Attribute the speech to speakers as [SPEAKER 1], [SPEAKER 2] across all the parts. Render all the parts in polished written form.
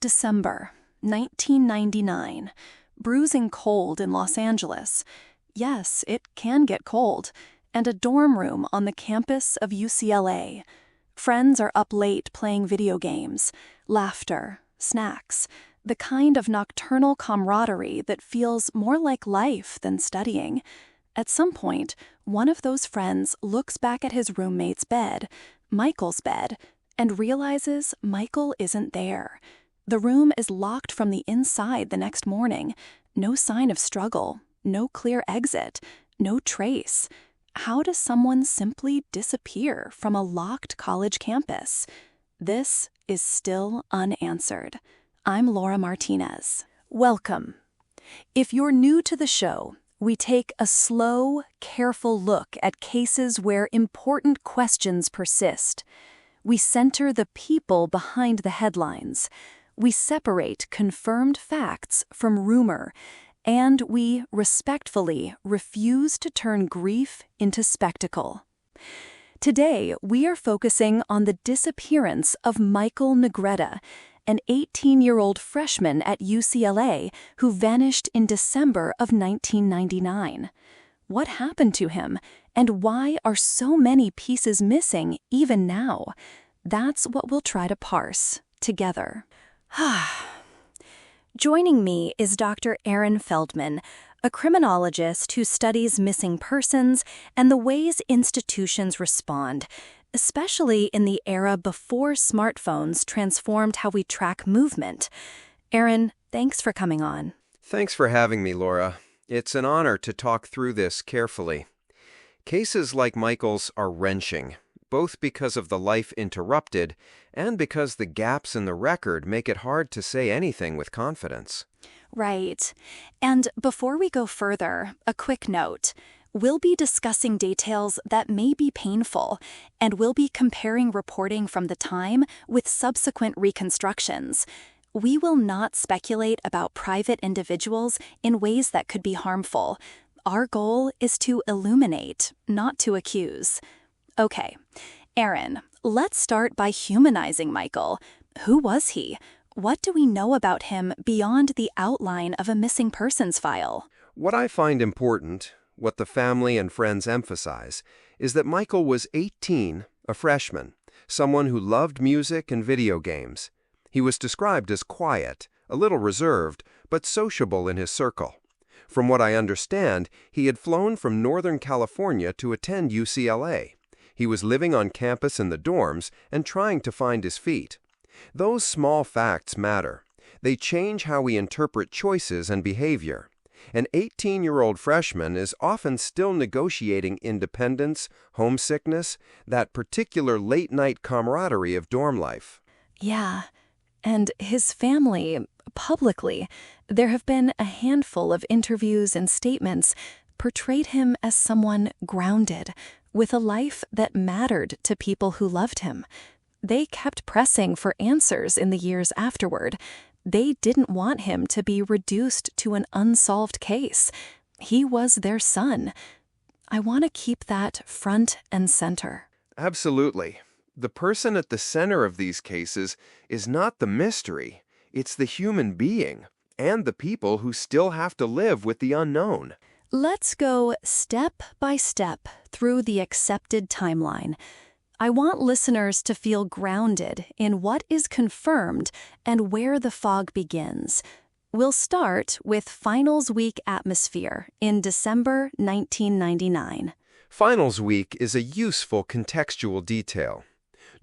[SPEAKER 1] December 1999. Bruising cold in Los Angeles. Yes, it can get cold. And a dorm room on the campus of UCLA. Friends are up late playing video games. Laughter, snacks, the kind of nocturnal camaraderie that feels more like life than studying. At some point, one of those friends looks back at his roommate's bed, Michael's bed, and realizes Michael isn't there. The room is locked from the inside the next morning. No sign of struggle, no clear exit, no trace. How does someone simply disappear from a locked college campus? This is still unanswered. I'm Laura Martinez. Welcome. If you're new to the show, we take a slow, careful look at cases where important questions persist. We center the people behind the headlines. We separate confirmed facts from rumor, and we respectfully refuse to turn grief into spectacle. Today, we are focusing on the disappearance of Michael Negrete, an 18-year-old freshman at UCLA who vanished in December of 1999. What happened to him, and why are so many pieces missing even now? That's what we'll try to parse together. Joining me is Dr. Aaron Feldman, a criminologist who studies missing persons and the ways institutions respond, especially in the era before smartphones transformed how we track movement. Aaron, thanks for coming on.
[SPEAKER 2] Thanks for having me, Laura. It's an honor to talk through this carefully. Cases like Michael's are wrenching, both because of the life interrupted and because the gaps in the record make it hard to say anything with confidence.
[SPEAKER 1] Right. And before we go further, a quick note. We'll be discussing details that may be painful, and we'll be comparing reporting from the time with subsequent reconstructions. We will not speculate about private individuals in ways that could be harmful. Our goal is to illuminate, not to accuse. Okay, Aaron, let's start by humanizing Michael. Who was he? What do we know about him beyond the outline of a missing persons file?
[SPEAKER 2] What I find important, what the family and friends emphasize, is that Michael was 18, a freshman, someone who loved music and video games. He was described as quiet, a little reserved, but sociable in his circle. From what I understand, he had flown from Northern California to attend UCLA. He was living on campus in the dorms and trying to find his feet. Those small facts matter. They change how we interpret choices and behavior. An 18-year-old freshman is often still negotiating independence, homesickness, that particular late-night camaraderie of dorm life.
[SPEAKER 1] Yeah, and his family, publicly, there have been a handful of interviews and statements portrayed him as someone grounded, with a life that mattered to people who loved him. They kept pressing for answers in the years afterward. They didn't want him to be reduced to an unsolved case. He was their son. I want to keep that front and center.
[SPEAKER 2] Absolutely. The person at the center of these cases is not the mystery. It's the human being and the people who still have to live with the unknown.
[SPEAKER 1] Let's go step by step through the accepted timeline. I want listeners to feel grounded in what is confirmed and where the fog begins. We'll start with Finals Week atmosphere in December 1999.
[SPEAKER 2] Finals Week is a useful contextual detail.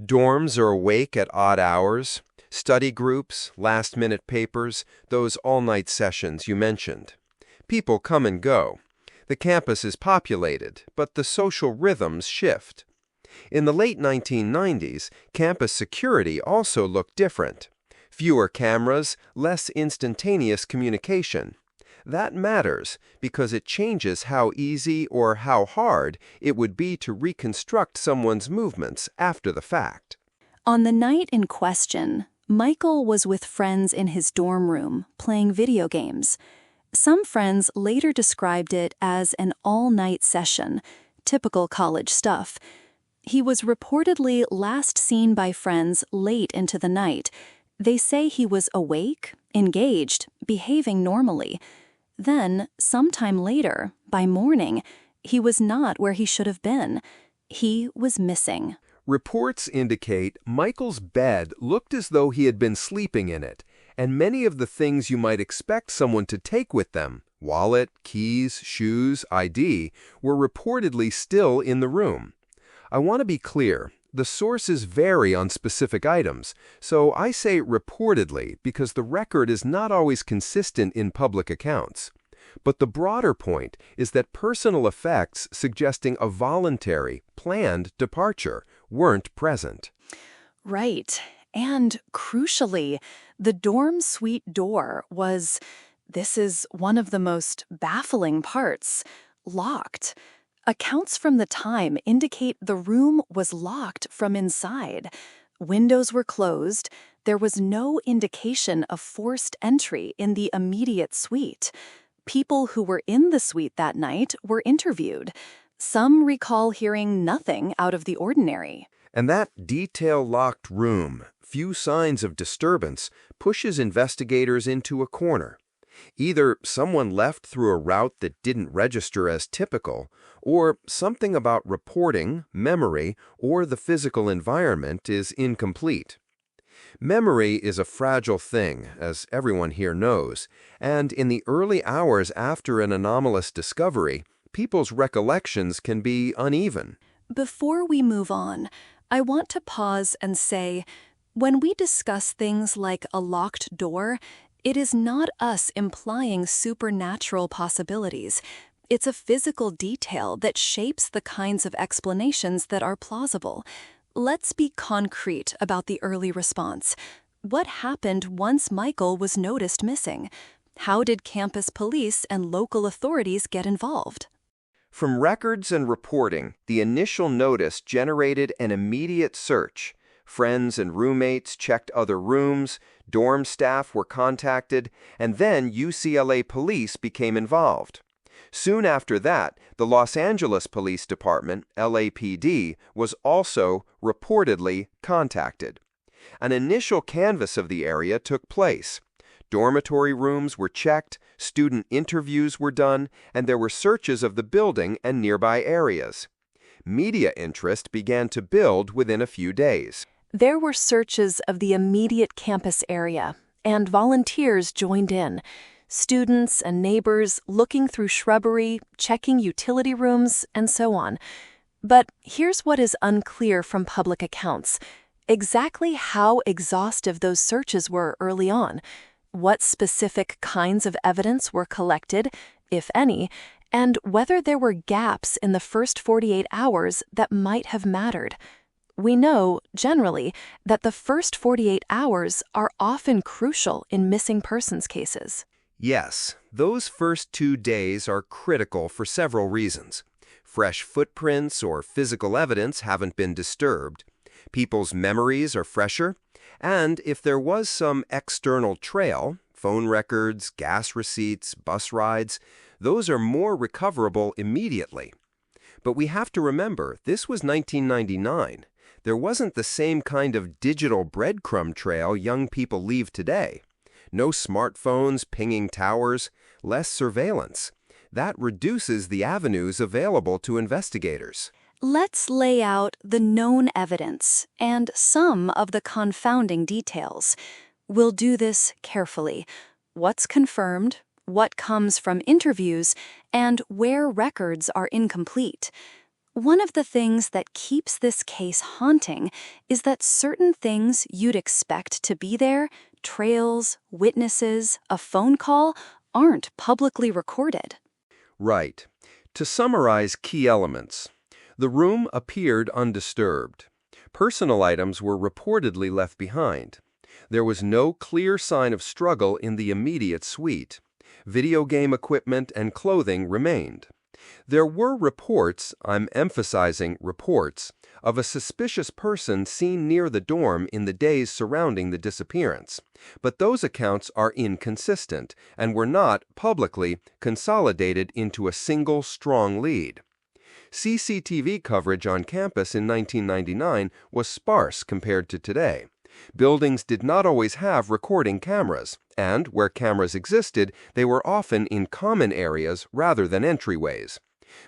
[SPEAKER 2] Dorms are awake at odd hours, study groups, last-minute papers, those all-night sessions you mentioned. People come and go. The campus is populated, but the social rhythms shift. In the late 1990s, campus security also looked different. Fewer cameras, less instantaneous communication. That matters because it changes how easy or how hard it would be to reconstruct someone's movements after the fact.
[SPEAKER 1] On the night in question, Michael was with friends in his dorm room, playing video games. Some friends later described it as an all-night session, typical college stuff. He was reportedly last seen by friends late into the night. They say he was awake, engaged, behaving normally. Then, sometime later, by morning, he was not where he should have been. He was missing.
[SPEAKER 2] Reports indicate Michael's bed looked as though he had been sleeping in it, and many of the things you might expect someone to take with them, wallet, keys, shoes, ID, were reportedly still in the room. I want to be clear, the sources vary on specific items, so I say reportedly because the record is not always consistent in public accounts. But the broader point is that personal effects suggesting a voluntary, planned departure weren't present.
[SPEAKER 1] Right. And crucially, the dorm suite door was, this is one of the most baffling parts, locked. Accounts from the time indicate the room was locked from inside. Windows were closed. There was no indication of forced entry in the immediate suite. People who were in the suite that night were interviewed. Some recall hearing nothing out of the ordinary.
[SPEAKER 2] And that detail-locked room, few signs of disturbance, pushes investigators into a corner. Either someone left through a route that didn't register as typical, or something about reporting, memory, or the physical environment is incomplete. Memory is a fragile thing, as everyone here knows, and in the early hours after an anomalous discovery, people's recollections can be uneven.
[SPEAKER 1] Before we move on, I want to pause and say, when we discuss things like a locked door, it is not us implying supernatural possibilities. It's a physical detail that shapes the kinds of explanations that are plausible. Let's be concrete about the early response. What happened once Michael was noticed missing? How did campus police and local authorities get involved?
[SPEAKER 2] From records and reporting, the initial notice generated an immediate search. Friends and roommates checked other rooms, dorm staff were contacted, and then UCLA police became involved. Soon after that, the Los Angeles Police Department, LAPD, was also reportedly contacted. An initial canvass of the area took place. Dormitory rooms were checked, student interviews were done, and there were searches of the building and nearby areas. Media interest began to build within a few days.
[SPEAKER 1] There were searches of the immediate campus area, and volunteers joined in. Students and neighbors looking through shrubbery, checking utility rooms, and so on. But here's what is unclear from public accounts. Exactly how exhaustive those searches were early on, what specific kinds of evidence were collected, if any, and whether there were gaps in the first 48 hours that might have mattered. We know, generally, that the first 48 hours are often crucial in missing persons cases.
[SPEAKER 2] Yes, those first 2 days are critical for several reasons. Fresh footprints or physical evidence haven't been disturbed. People's memories are fresher. And if there was some external trail, phone records, gas receipts, bus rides, those are more recoverable immediately. But we have to remember, this was 1999. There wasn't the same kind of digital breadcrumb trail young people leave today. No smartphones pinging towers, less surveillance. That reduces the avenues available to investigators.
[SPEAKER 1] Let's lay out the known evidence and some of the confounding details. We'll do this carefully. What's confirmed, what comes from interviews, and where records are incomplete. One of the things that keeps this case haunting is that certain things you'd expect to be there, trails, witnesses, a phone call, aren't publicly recorded.
[SPEAKER 2] Right. To summarize key elements, the room appeared undisturbed. Personal items were reportedly left behind. There was no clear sign of struggle in the immediate suite. Video game equipment and clothing remained. There were reports, I'm emphasizing reports, of a suspicious person seen near the dorm in the days surrounding the disappearance, but those accounts are inconsistent and were not publicly consolidated into a single strong lead. CCTV coverage on campus in 1999 was sparse compared to today. Buildings did not always have recording cameras, and where cameras existed, they were often in common areas rather than entryways.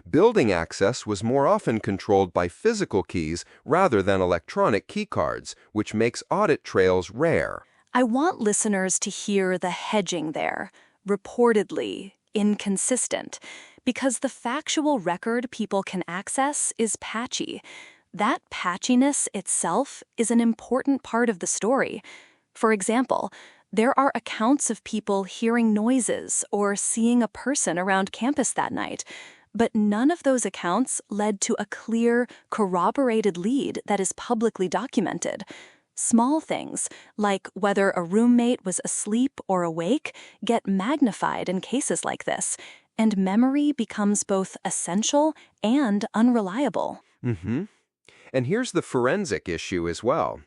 [SPEAKER 2] Building access was more often controlled by physical keys rather than electronic keycards, which makes audit trails rare.
[SPEAKER 1] I want listeners to hear the hedging there, reportedly, inconsistent, because the factual record people can access is patchy. That patchiness itself is an important part of the story. For example, there are accounts of people hearing noises or seeing a person around campus that night, but none of those accounts led to a clear, corroborated lead that is publicly documented. Small things, like whether a roommate was asleep or awake, get magnified in cases like this, and memory becomes both essential and unreliable.
[SPEAKER 2] And here's the forensic issue as well.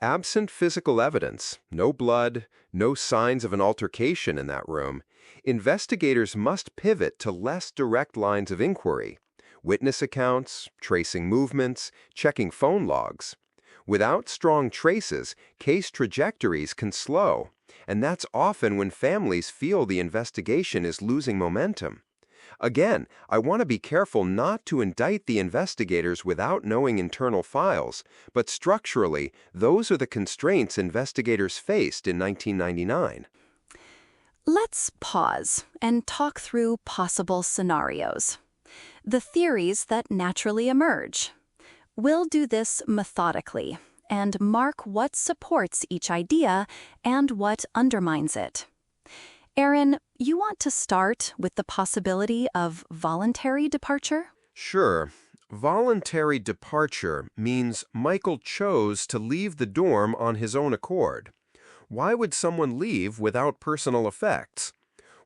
[SPEAKER 2] Absent physical evidence, no blood, no signs of an altercation in that room, investigators must pivot to less direct lines of inquiry. Witness accounts, tracing movements, checking phone logs. Without strong traces, case trajectories can slow, and that's often when families feel the investigation is losing momentum. Again, I want to be careful not to indict the investigators without knowing internal files, but structurally, those are the constraints investigators faced in 1999.
[SPEAKER 1] Let's pause and talk through possible scenarios. The theories that naturally emerge. We'll do this methodically and mark what supports each idea and what undermines it. Aaron, you want to start with the possibility of voluntary departure?
[SPEAKER 2] Sure. Voluntary departure means Michael chose to leave the dorm on his own accord. Why would someone leave without personal effects?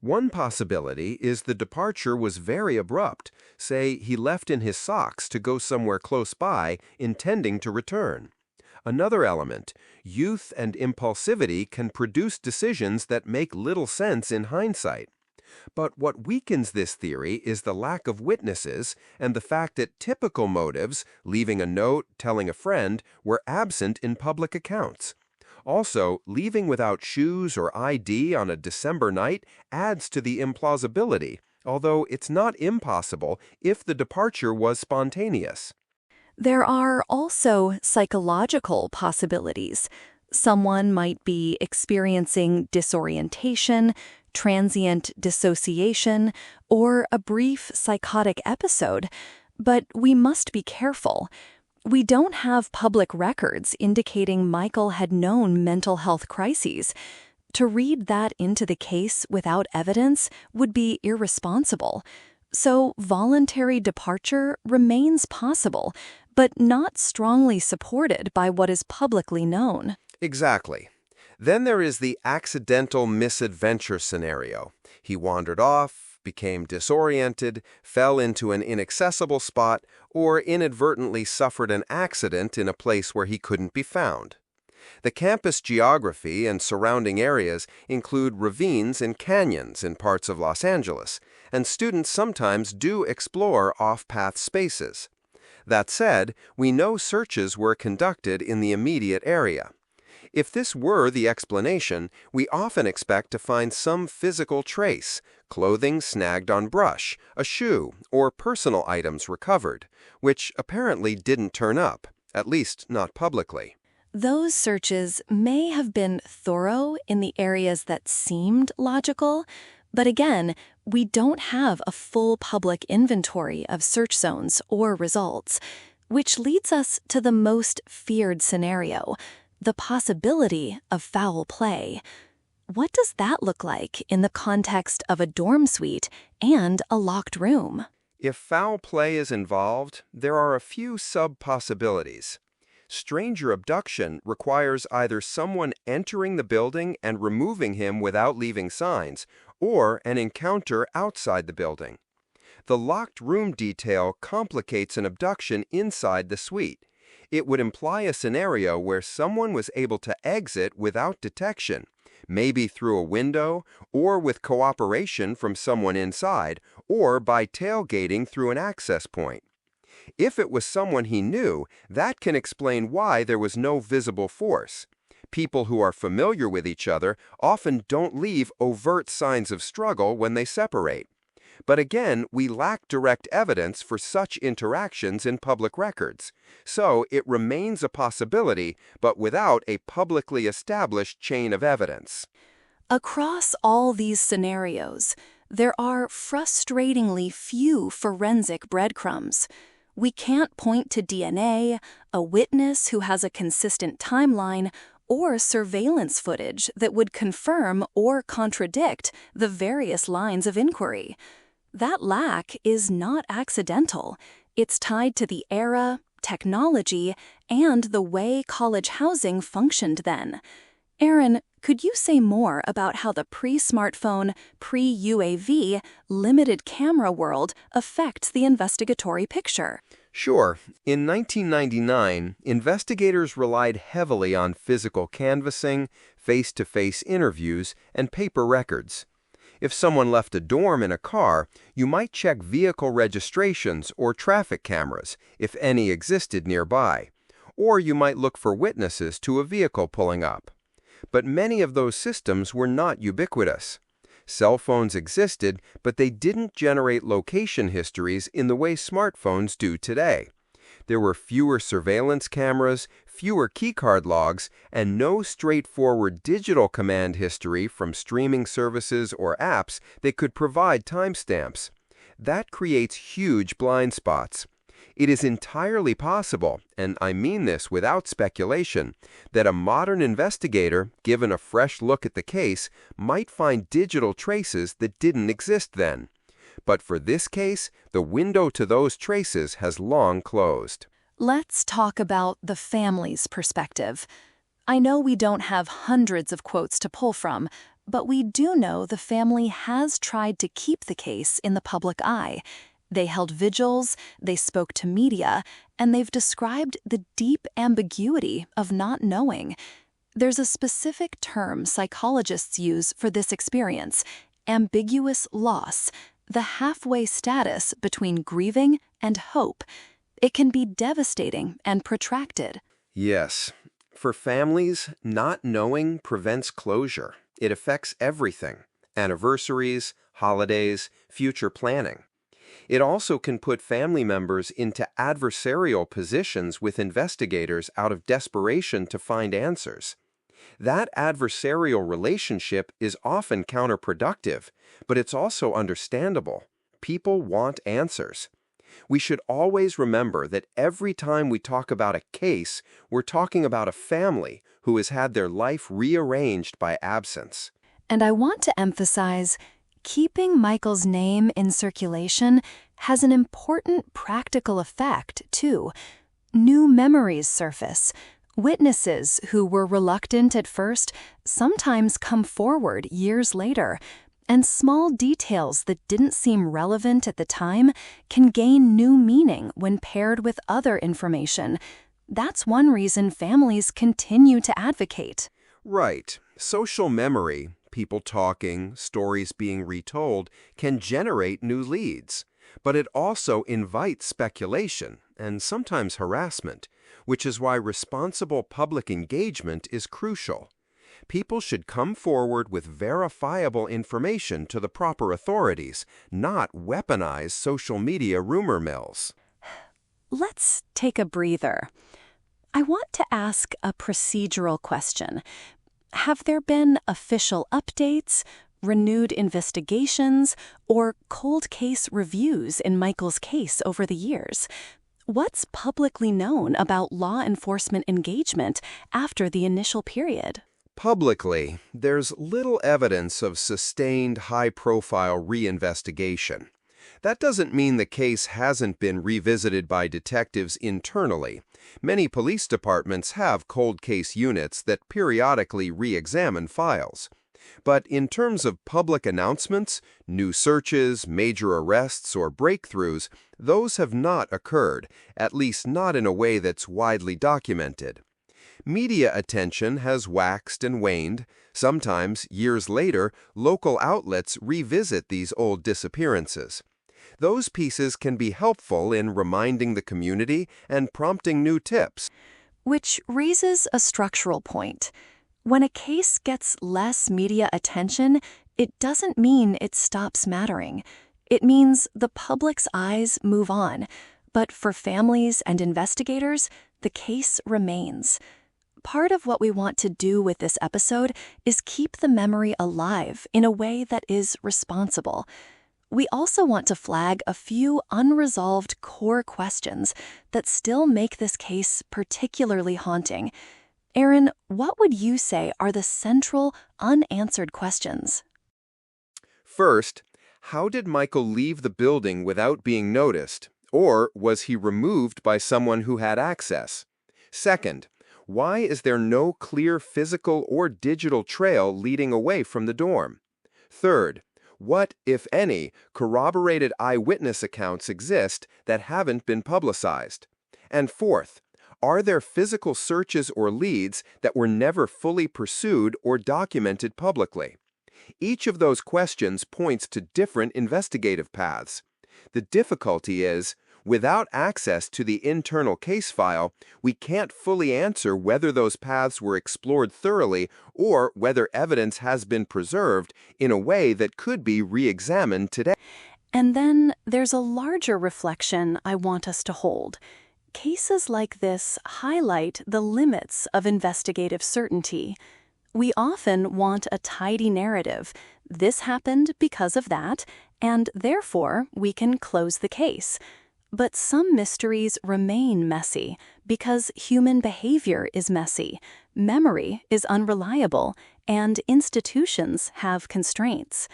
[SPEAKER 2] One possibility is the departure was very abrupt. Say he left in his socks to go somewhere close by, intending to return. Another element, youth and impulsivity can produce decisions that make little sense in hindsight. But what weakens this theory is the lack of witnesses and the fact that typical motives, leaving a note, telling a friend, were absent in public accounts. Also, leaving without shoes or ID on a December night adds to the implausibility, although it's not impossible if the departure was spontaneous.
[SPEAKER 1] There are also psychological possibilities. Someone might be experiencing disorientation, transient dissociation, or a brief psychotic episode, but we must be careful. We don't have public records indicating Michael had known mental health crises. To read that into the case without evidence would be irresponsible. So voluntary departure remains possible, but not strongly supported by what is publicly known.
[SPEAKER 2] Exactly. Then there is the accidental misadventure scenario. He wandered off, became disoriented, fell into an inaccessible spot, or inadvertently suffered an accident in a place where he couldn't be found. The campus geography and surrounding areas include ravines and canyons in parts of Los Angeles, and students sometimes do explore off-path spaces. That said, we know searches were conducted in the immediate area. If this were the explanation, we often expect to find some physical trace, clothing snagged on brush, a shoe, or personal items recovered, which apparently didn't turn up, at least not publicly.
[SPEAKER 1] Those searches may have been thorough in the areas that seemed logical, but again, we don't have a full public inventory of search zones or results, which leads us to the most feared scenario, the possibility of foul play. What does that look like in the context of a dorm suite and a locked room?
[SPEAKER 2] If foul play is involved, there are a few sub-possibilities. Stranger abduction requires either someone entering the building and removing him without leaving signs, or an encounter outside the building. The locked room detail complicates an abduction inside the suite. It would imply a scenario where someone was able to exit without detection, maybe through a window, or with cooperation from someone inside, or by tailgating through an access point. If it was someone he knew, that can explain why there was no visible force. People who are familiar with each other often don't leave overt signs of struggle when they separate. But again, we lack direct evidence for such interactions in public records. So it remains a possibility, but without a publicly established chain of evidence.
[SPEAKER 1] Across all these scenarios, there are frustratingly few forensic breadcrumbs. We can't point to DNA, a witness who has a consistent timeline, or surveillance footage that would confirm or contradict the various lines of inquiry. That lack is not accidental. It's tied to the era, technology, and the way college housing functioned then. Aaron, could you say more about how the pre-smartphone, pre-UAV, limited camera world affects the investigatory picture?
[SPEAKER 2] Sure. In 1999, investigators relied heavily on physical canvassing, face-to-face interviews, and paper records. If someone left a dorm in a car, you might check vehicle registrations or traffic cameras, if any existed nearby, or you might look for witnesses to a vehicle pulling up. But many of those systems were not ubiquitous. Cell phones existed, but they didn't generate location histories in the way smartphones do today. There were fewer surveillance cameras, fewer keycard logs, and no straightforward digital command history from streaming services or apps that could provide timestamps. That creates huge blind spots. It is entirely possible, and I mean this without speculation, that a modern investigator, given a fresh look at the case, might find digital traces that didn't exist then. But for this case, the window to those traces has long closed.
[SPEAKER 1] Let's talk about the family's perspective. I know we don't have hundreds of quotes to pull from, but we do know the family has tried to keep the case in the public eye. They held vigils, they spoke to media, and they've described the deep ambiguity of not knowing. There's a specific term psychologists use for this experience: ambiguous loss, the halfway status between grieving and hope. It can be devastating and protracted.
[SPEAKER 2] Yes. For families, not knowing prevents closure. It affects everything: anniversaries, holidays, future planning. It also can put family members into adversarial positions with investigators out of desperation to find answers. That adversarial relationship is often counterproductive, but it's also understandable. People want answers. We should always remember that every time we talk about a case, we're talking about a family who has had their life rearranged by absence.
[SPEAKER 1] And I want to emphasize, keeping Michael's name in circulation has an important practical effect, too. New memories surface. Witnesses who were reluctant at first sometimes come forward years later, and small details that didn't seem relevant at the time can gain new meaning when paired with other information. That's one reason families continue to advocate.
[SPEAKER 2] Right. Social memory, people talking, stories being retold, can generate new leads. But it also invites speculation and sometimes harassment, which is why responsible public engagement is crucial. People should come forward with verifiable information to the proper authorities, not weaponize social media rumor mills.
[SPEAKER 1] Let's take a breather. I want to ask a procedural question. Have there been official updates, renewed investigations, or cold case reviews in Michael's case over the years? What's publicly known about law enforcement engagement after the initial period?
[SPEAKER 2] Publicly, there's little evidence of sustained high-profile reinvestigation. That doesn't mean the case hasn't been revisited by detectives internally. Many police departments have cold case units that periodically re-examine files. But in terms of public announcements, new searches, major arrests, or breakthroughs, those have not occurred, at least not in a way that's widely documented. Media attention has waxed and waned. Sometimes, years later, local outlets revisit these old disappearances. Those pieces can be helpful in reminding the community and prompting new tips.
[SPEAKER 1] Which raises a structural point. When a case gets less media attention, it doesn't mean it stops mattering. It means the public's eyes move on. But for families and investigators, the case remains. Part of what we want to do with this episode is keep the memory alive in a way that is responsible. We also want to flag a few unresolved core questions that still make this case particularly haunting. Aaron, what would you say are the central, unanswered questions?
[SPEAKER 2] First, how did Michael leave the building without being noticed? Or was he removed by someone who had access? Second, why is there no clear physical or digital trail leading away from the dorm? Third, what, if any, corroborated eyewitness accounts exist that haven't been publicized? And fourth, are there physical searches or leads that were never fully pursued or documented publicly? Each of those questions points to different investigative paths. The difficulty is, without access to the internal case file, we can't fully answer whether those paths were explored thoroughly or whether evidence has been preserved in a way that could be re-examined today.
[SPEAKER 1] And then there's a larger reflection I want us to hold. Cases like this highlight the limits of investigative certainty. We often want a tidy narrative. This happened because of that, and therefore we can close the case. But some mysteries remain messy because human behavior is messy, memory is unreliable, and institutions have constraints.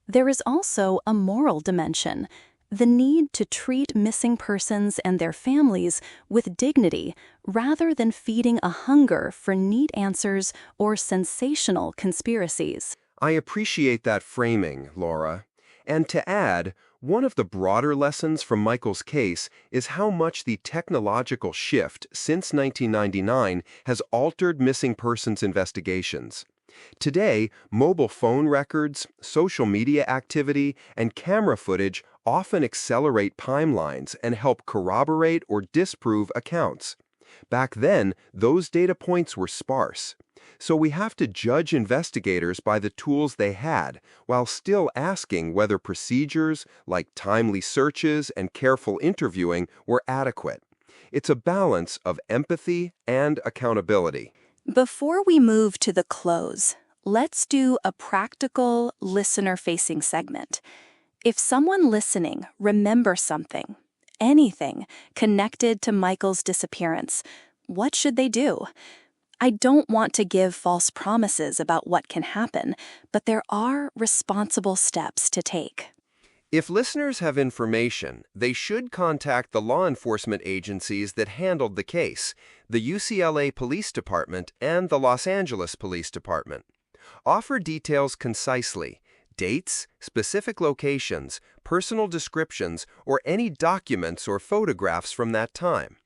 [SPEAKER 1] There is also a moral dimension. The need to treat missing persons and their families with dignity rather than feeding a hunger for neat answers or sensational conspiracies.
[SPEAKER 2] I appreciate that framing, Laura. And to add, one of the broader lessons from Michael's case is how much the technological shift since 1999 has altered missing persons investigations. Today, mobile phone records, social media activity, and camera footage often accelerate timelines and help corroborate or disprove accounts. Back then, those data points were sparse. So we have to judge investigators by the tools they had, while still asking whether procedures like timely searches and careful interviewing were adequate. It's a balance of empathy and accountability.
[SPEAKER 1] Before we move to the close, let's do a practical, listener-facing segment. If someone listening remembers something, anything, connected to Michael's disappearance, what should they do? I don't want to give false promises about what can happen, but there are responsible steps to take.
[SPEAKER 2] If listeners have information, they should contact the law enforcement agencies that handled the case, the UCLA Police Department and the Los Angeles Police Department. Offer details concisely: dates, specific locations, personal descriptions, or any documents or photographs from that time.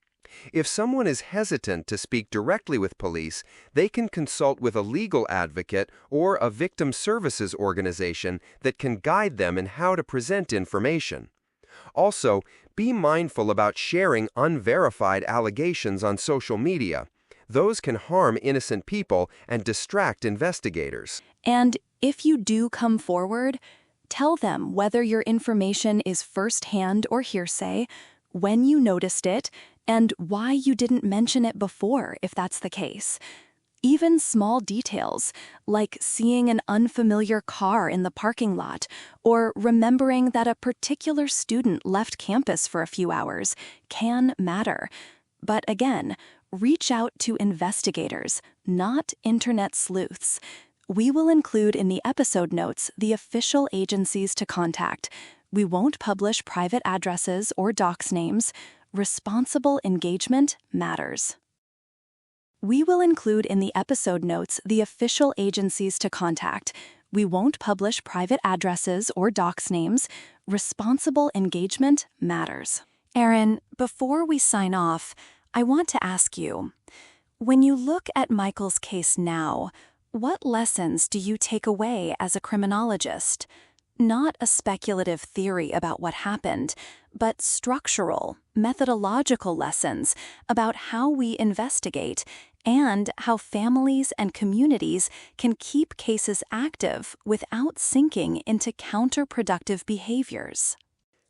[SPEAKER 2] If someone is hesitant to speak directly with police, they can consult with a legal advocate or a victim services organization that can guide them in how to present information. Also, be mindful about sharing unverified allegations on social media. Those can harm innocent people and distract investigators.
[SPEAKER 1] And if you do come forward, tell them whether your information is firsthand or hearsay, when you noticed it, and why you didn't mention it before, if that's the case. Even small details, like seeing an unfamiliar car in the parking lot, or remembering that a particular student left campus for a few hours, can matter. But again, reach out to investigators, not internet sleuths. We will include in the episode notes the official agencies to contact. We won't publish private addresses or docs names. Responsible engagement matters. We will include in the episode notes the official agencies to contact. We won't publish private addresses or docs names. Responsible engagement matters. Aaron, before we sign off, I want to ask you, when you look at Michael's case now, what lessons do you take away as a criminologist? Not a speculative theory about what happened, but structural, methodological lessons about how we investigate and how families and communities can keep cases active without sinking into counterproductive behaviors.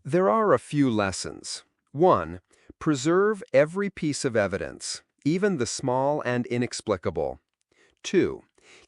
[SPEAKER 2] There are a few lessons. 1. Preserve every piece of evidence, even the small and inexplicable. 2.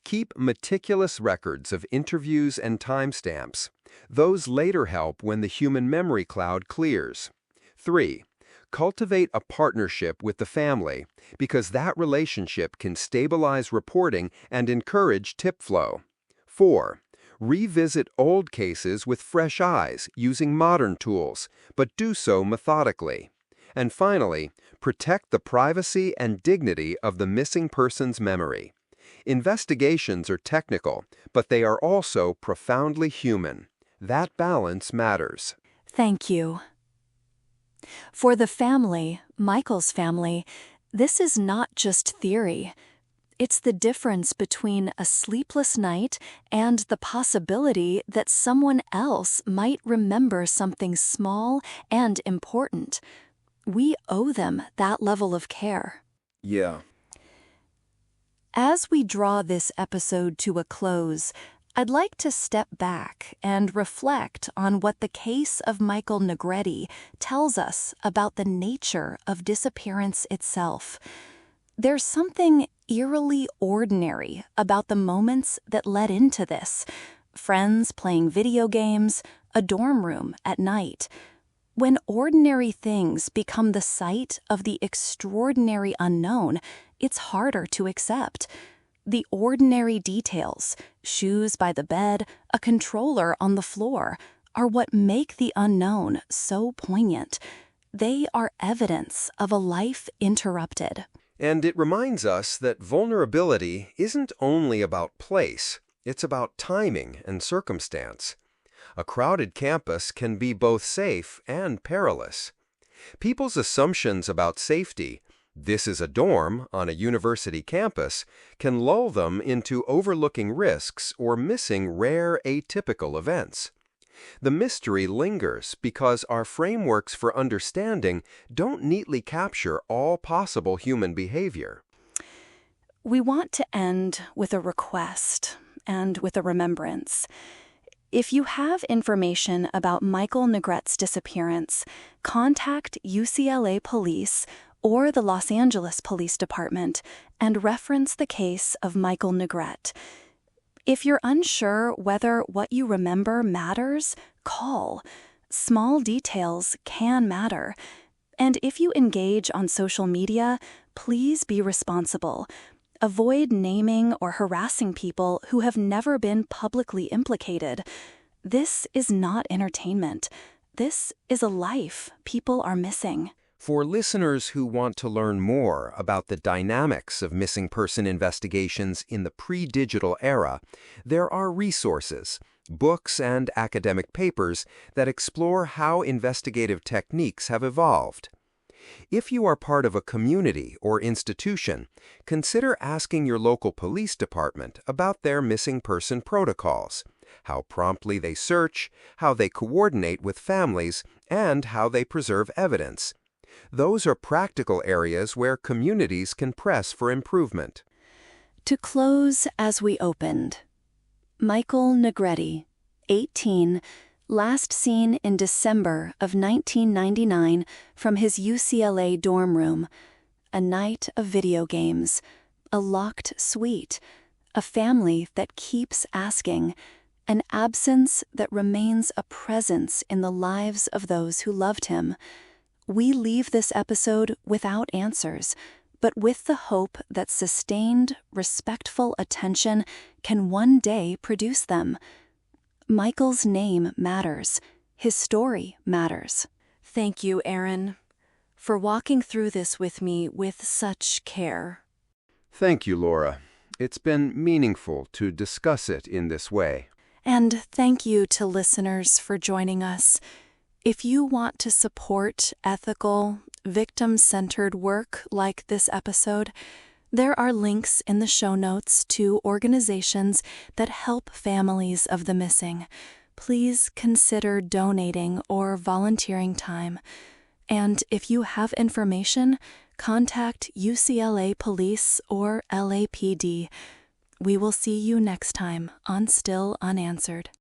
[SPEAKER 2] Keep meticulous records of interviews and timestamps. Those later help when the human memory cloud clears. 3. Cultivate a partnership with the family, because that relationship can stabilize reporting and encourage tip flow. 4. Revisit old cases with fresh eyes using modern tools, but do so methodically. And finally, protect the privacy and dignity of the missing person's memory. Investigations are technical, but they are also profoundly human. That balance matters.
[SPEAKER 1] Thank you. For the family, Michael's family, this is not just theory. It's the difference between a sleepless night and the possibility that someone else might remember something small and important. We owe them that level of care.
[SPEAKER 2] Yeah.
[SPEAKER 1] As we draw this episode to a close, I'd like to step back and reflect on what the case of Michael Negrete tells us about the nature of disappearance itself. There's something eerily ordinary about the moments that led into this. Friends playing video games, a dorm room at night. When ordinary things become the site of the extraordinary unknown, it's harder to accept. The ordinary details, shoes by the bed, a controller on the floor, are what make the unknown so poignant. They are evidence of a life interrupted.
[SPEAKER 2] And it reminds us that vulnerability isn't only about place, it's about timing and circumstance. A crowded campus can be both safe and perilous. People's assumptions about safety, this is a dorm on a university campus, can lull them into overlooking risks or missing rare atypical events. The mystery lingers because our frameworks for understanding don't neatly capture all possible human behavior.
[SPEAKER 1] We want to end with a request and with a remembrance. If you have information about Michael Negrete's disappearance, contact UCLA Police or the Los Angeles Police Department and reference the case of Michael Negrete. If you're unsure whether what you remember matters, call. Small details can matter. And if you engage on social media, please be responsible. Avoid naming or harassing people who have never been publicly implicated. This is not entertainment. This is a life people are missing.
[SPEAKER 2] For listeners who want to learn more about the dynamics of missing person investigations in the pre-digital era, there are resources, books and academic papers that explore how investigative techniques have evolved. If you are part of a community or institution, consider asking your local police department about their missing person protocols, how promptly they search, how they coordinate with families, and how they preserve evidence. Those are practical areas where communities can press for improvement.
[SPEAKER 1] To close as we opened, Michael Negrete, 18, last seen in December of 1999 from his UCLA dorm room. A night of video games, a locked suite, a family that keeps asking, an absence that remains a presence in the lives of those who loved him. We leave this episode without answers, but with the hope that sustained, respectful attention can one day produce them. Michael's name matters. His story matters. Thank you, Aaron, for walking through this with me with such care.
[SPEAKER 2] Thank you, Laura. It's been meaningful to discuss it in this way.
[SPEAKER 1] And thank you to listeners for joining us. If you want to support ethical, victim-centered work like this episode, there are links in the show notes to organizations that help families of the missing. Please consider donating or volunteering time. And if you have information, contact UCLA Police or LAPD. We will see you next time on Still Unanswered.